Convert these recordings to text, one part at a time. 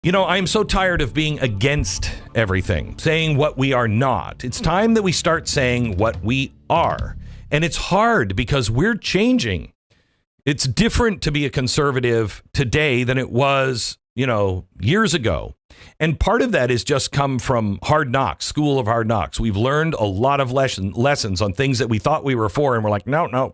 You know, I'm so tired of being against everything, saying what we are not. It's time that we start saying what we are. And it's hard because we're changing. It's different to be a conservative today than it was, years ago. And part of that has just come from Hard Knocks, School of Hard Knocks. We've learned a lot of lessons on things that we thought we were for, and we're like, no.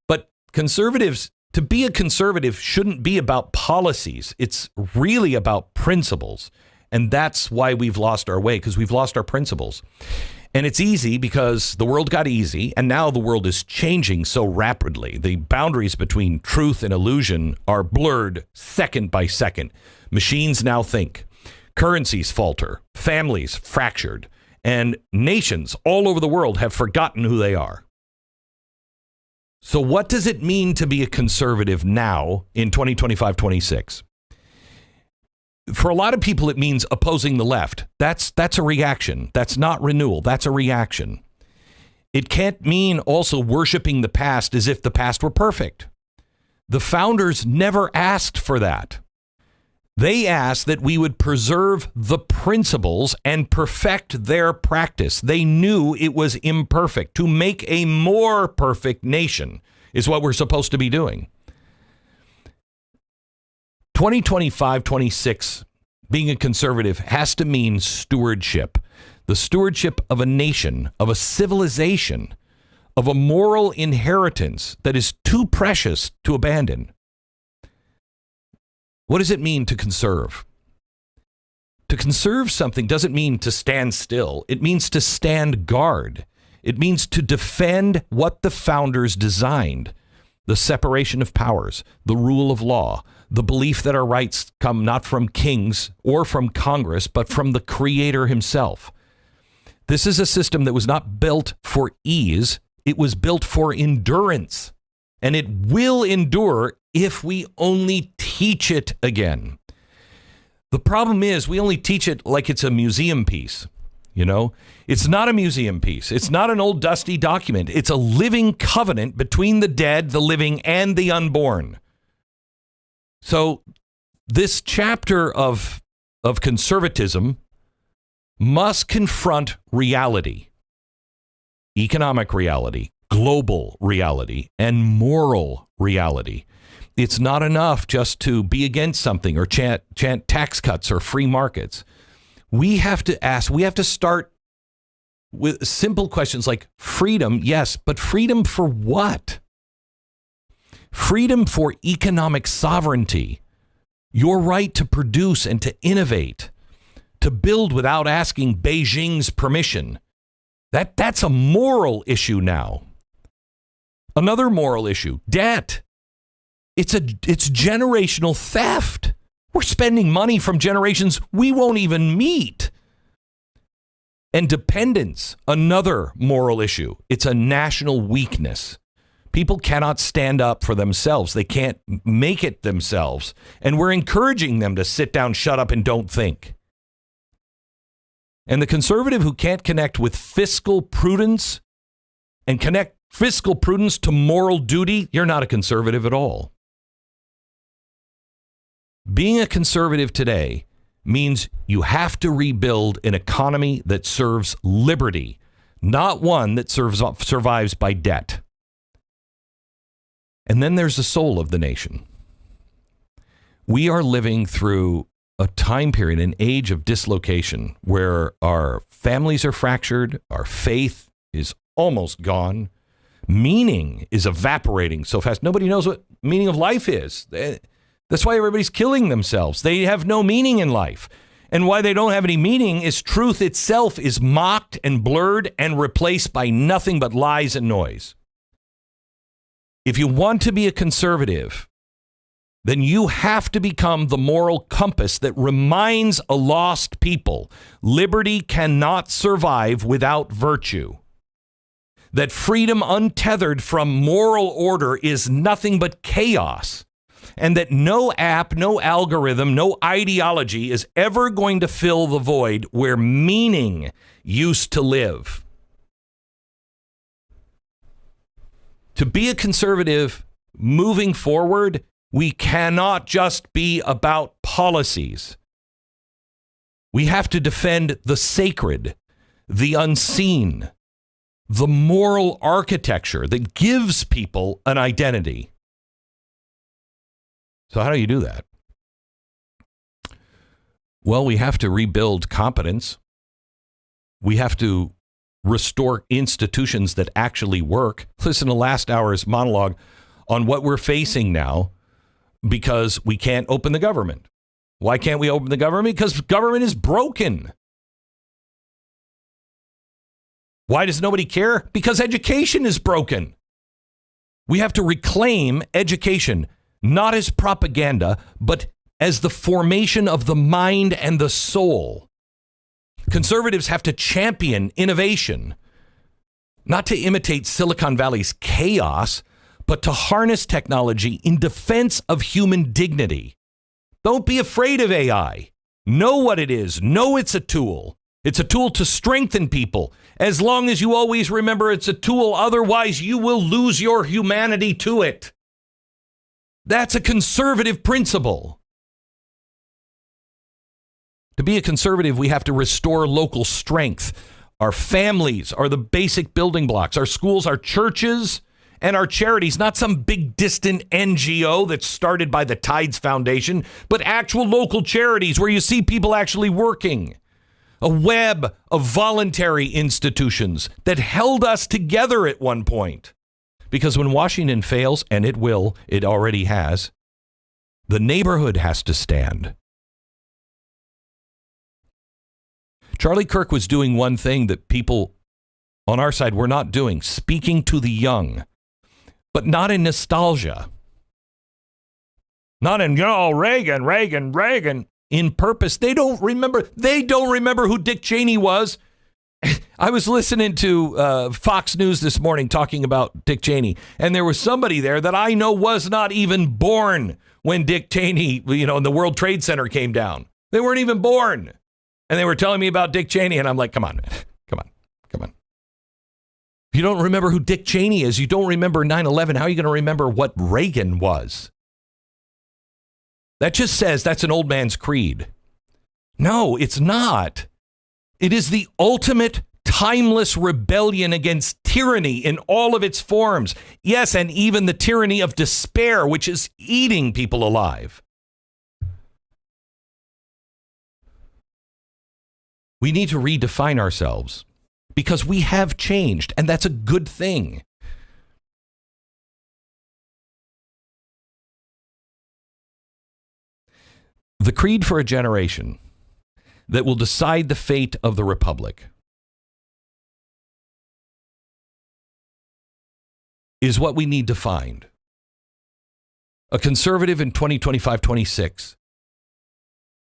But conservatives, to be a conservative shouldn't be about policies. It's really about principles. And that's why we've lost our way, because we've lost our principles. And it's easy because the world got easy, and now the world is changing so rapidly. The boundaries between truth and illusion are blurred second by second. Machines now think. Currencies falter. Families fractured. And nations all over the world have forgotten who they are. So what does it mean to be a conservative now in 2025-26? For a lot of people, it means opposing the left. That's a reaction. That's not renewal. That's a reaction. It can't mean also worshiping the past as if the past were perfect. The founders never asked for that. They asked that we would preserve the principles and perfect their practice. They knew it was imperfect. To make a more perfect nation is what we're supposed to be doing. 2025-26, being a conservative has to mean stewardship. The stewardship of a nation, of a civilization, of a moral inheritance that is too precious to abandon. What does it mean to conserve? To conserve something doesn't mean to stand still. It means to stand guard. It means to defend what the founders designed. The separation of powers, the rule of law, the belief that our rights come not from kings or from Congress, but from the Creator himself. This is a system that was not built for ease. It was built for endurance. And it will endure if we only teach it again. The problem is we only teach it like it's a museum piece. It's not a museum piece. It's not an old dusty document. It's a living covenant between the dead, the living, and the unborn. So this chapter of conservatism must confront reality, economic reality, global reality, and moral reality. It's not enough just to be against something or chant tax cuts or free markets. We have to start with simple questions like freedom, yes, but freedom for what? Freedom for economic sovereignty, your right to produce and to innovate, to build without asking Beijing's permission. That's a moral issue now. Another moral issue, debt. It's generational theft. We're spending money from generations we won't even meet. And dependence, another moral issue. It's a national weakness. People cannot stand up for themselves. They can't make it themselves. And we're encouraging them to sit down, shut up, and don't think. And the conservative who can't connect with fiscal prudence and connect fiscal prudence to moral duty, you're not a conservative at all. Being a conservative today means you have to rebuild an economy that serves liberty, not one that survives by debt. And then there's the soul of the nation. We are living through a time period, an age of dislocation where our families are fractured, our faith is almost gone, meaning is evaporating so fast. Nobody knows what meaning of life is. That's why everybody's killing themselves. They have no meaning in life. And why they don't have any meaning is truth itself is mocked and blurred and replaced by nothing but lies and noise. If you want to be a conservative, then you have to become the moral compass that reminds a lost people liberty cannot survive without virtue. That freedom untethered from moral order is nothing but chaos. And that no app, no algorithm, no ideology is ever going to fill the void where meaning used to live. To be a conservative moving forward, we cannot just be about policies. We have to defend the sacred, the unseen, the moral architecture that gives people an identity. So how do you do that? Well, we have to rebuild competence. We have to restore institutions that actually work. Listen to last hour's monologue on what we're facing now because we can't open the government. Why can't we open the government? Because government is broken. Why does nobody care? Because education is broken. We have to reclaim education, not as propaganda, but as the formation of the mind and the soul. Conservatives have to champion innovation, not to imitate Silicon Valley's chaos, but to harness technology in defense of human dignity. Don't be afraid of AI. Know what it is. Know it's a tool. It's a tool to strengthen people. As long as you always remember it's a tool, otherwise you will lose your humanity to it. That's a conservative principle. To be a conservative, we have to restore local strength. Our families are the basic building blocks. Our schools, our churches, and our charities, not some big distant NGO that's started by the Tides Foundation, but actual local charities where you see people actually working. A web of voluntary institutions that held us together at one point. Because when Washington fails, and it will, it already has, the neighborhood has to stand. Charlie Kirk was doing one thing that people on our side were not doing, speaking to the young, but not in nostalgia. Not in, Reagan. In purpose. They don't remember who Dick Cheney was. I was listening to Fox News this morning talking about Dick Cheney, and there was somebody there that I know was not even born when Dick Cheney, and the World Trade Center came down. They weren't even born. And they were telling me about Dick Cheney, and I'm like, come on. If you don't remember who Dick Cheney is, you don't remember 9/11, how are you going to remember what Reagan was? That just says that's an old man's creed. No, it's not. It is the ultimate timeless rebellion against tyranny in all of its forms. Yes, and even the tyranny of despair, which is eating people alive. We need to redefine ourselves because we have changed, and that's a good thing. The creed for a generation that will decide the fate of the republic is what we need to find. A conservative in 2025-26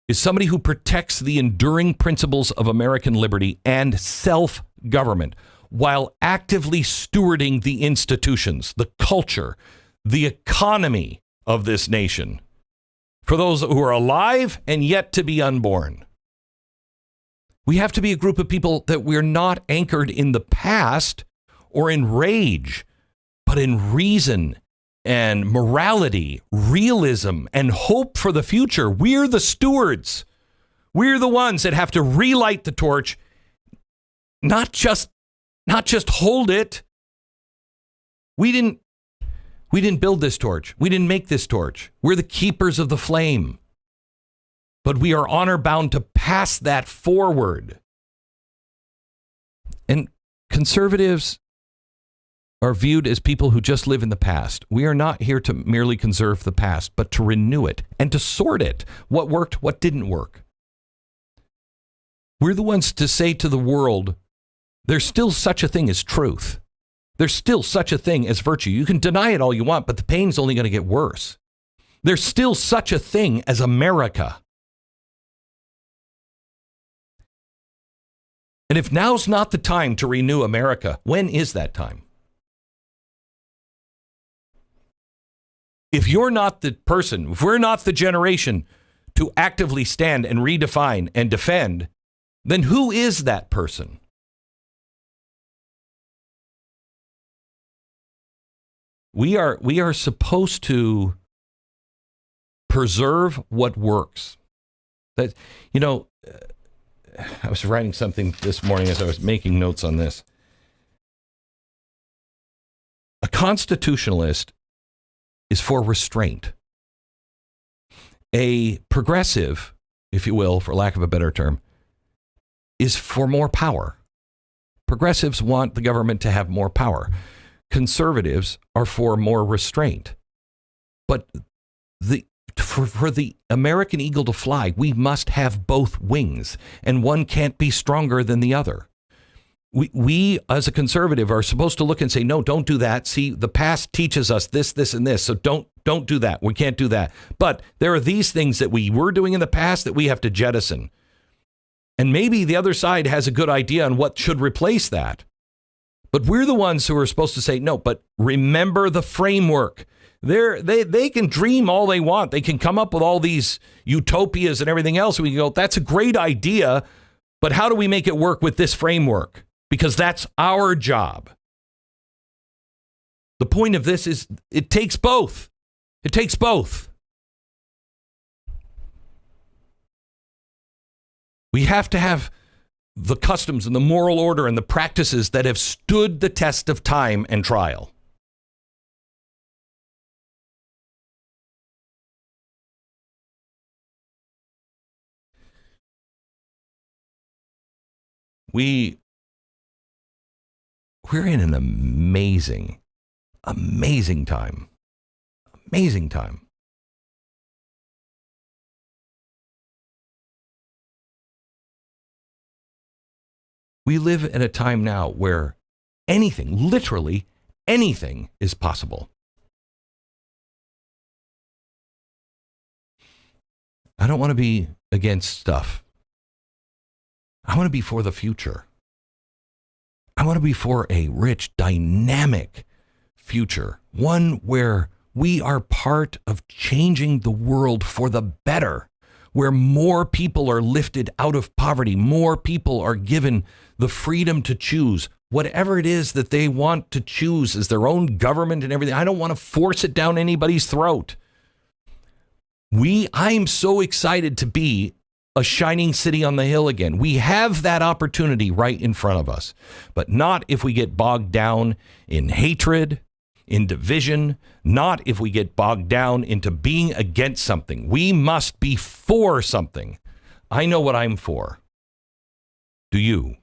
is somebody who protects the enduring principles of American liberty and self-government while actively stewarding the institutions, the culture, the economy of this nation for those who are alive and yet to be unborn. We have to be a group of people that we're not anchored in the past or in rage, but in reason and morality, realism, and hope for the future. We're the stewards. We're the ones that have to relight the torch, not just hold it. We didn't build this torch. We didn't make this torch. We're the keepers of the flame. But we are honor bound to pass that forward. And conservatives are viewed as people who just live in the past. We are not here to merely conserve the past, but to renew it and to sort it. What worked, what didn't work. We're the ones to say to the world, there's still such a thing as truth. There's still such a thing as virtue. You can deny it all you want, but the pain's only going to get worse. There's still such a thing as America. And if now's not the time to renew America, when is that time? If you're not the person, if we're not the generation to actively stand and redefine and defend, then who is that person? We are supposed to preserve what works. That, I was writing something this morning as I was making notes on this. A constitutionalist is for restraint. A progressive, if you will, for lack of a better term, is for more power. Progressives want the government to have more power. Conservatives are for more restraint. But for the American eagle to fly, we must have both wings, and one can't be stronger than the other. We, as a conservative, are supposed to look and say, no, don't do that. See, the past teaches us this, this, and this, so don't do that. We can't do that. But there are these things that we were doing in the past that we have to jettison. And maybe the other side has a good idea on what should replace that. But we're the ones who are supposed to say, no, but remember the framework. They can dream all they want. They can come up with all these utopias and everything else. We can go, that's a great idea, but how do we make it work with this framework? Because that's our job. The point of this is it takes both. It takes both. We have to have the customs and the moral order and the practices that have stood the test of time and trial. We're in an amazing time. Amazing time. We live in a time now where anything, literally anything, is possible. I don't want to be against stuff. I want to be for the future. I want to be for a rich, dynamic future, one where we are part of changing the world for the better, where more people are lifted out of poverty, more people are given the freedom to choose whatever it is that they want to choose as their own government and everything. I don't want to force it down anybody's throat. I'm so excited to be a shining city on the hill again. We have that opportunity right in front of us, but not if we get bogged down in hatred, in division, not if we get bogged down into being against something. We must be for something. I know what I'm for. Do you?